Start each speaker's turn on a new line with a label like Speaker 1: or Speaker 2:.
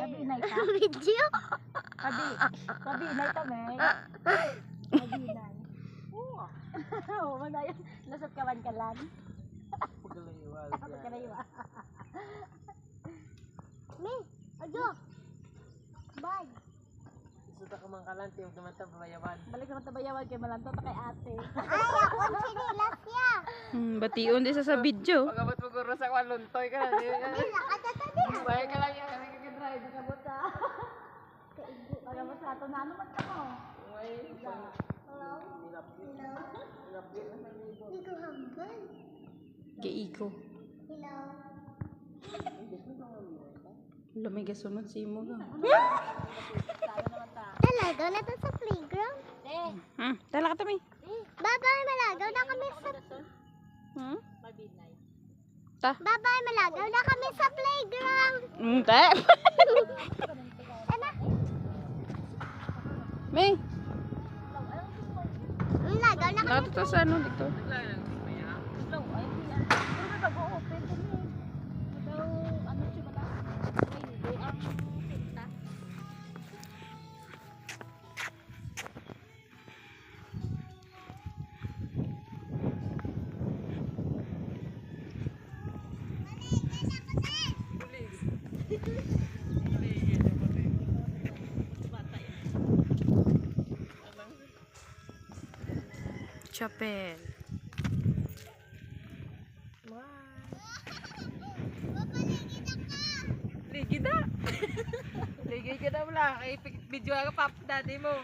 Speaker 1: Kabinay ka?
Speaker 2: Video?
Speaker 1: Kabinay ka, May. Kabinay. Oo, manayan. Lasot ka man ka lang.
Speaker 3: Pagkalayuan.
Speaker 1: Kapag ka na iwa.
Speaker 2: May, ayo. Bye.
Speaker 3: Suta ka man kalan, tiyog naman ta babayawan.
Speaker 1: Balik naman tabayawan kay Malanto ta kay ate.
Speaker 2: Ay, ako ang sinilas niya.
Speaker 4: Bation di sa video.
Speaker 3: Pagabot mo guro sa kwaluntoy ka na.
Speaker 2: Wala ka tatabi.
Speaker 3: Bahay ka lang yan, nagkakadrive.
Speaker 1: Pagabot sa... Pagabot sa ato na ano man ka mo.
Speaker 2: Hello? Iko hambal.
Speaker 4: Giiko.
Speaker 2: Hello?
Speaker 4: Lamig sunod si mo ga.
Speaker 1: Saan naman ta?
Speaker 2: Talagaw na to sa playground.
Speaker 4: Tala ka tami.
Speaker 2: Babay, malagaw na kami sa...
Speaker 1: Kabinay.
Speaker 2: Babay, malagaw na kami sa playground.
Speaker 4: Te.
Speaker 2: Ano?
Speaker 4: May.
Speaker 2: Malagaw na kami.
Speaker 4: Nakatuto sa ano dito.
Speaker 1: Slow. Ay, hindi. Pero may pag-o-open din eh. Daw, ano siya ba lang? May ang pinta.
Speaker 4: Chapel.
Speaker 3: Ligi na. Ligi ka na wala. Kay video ka pap daddy mo.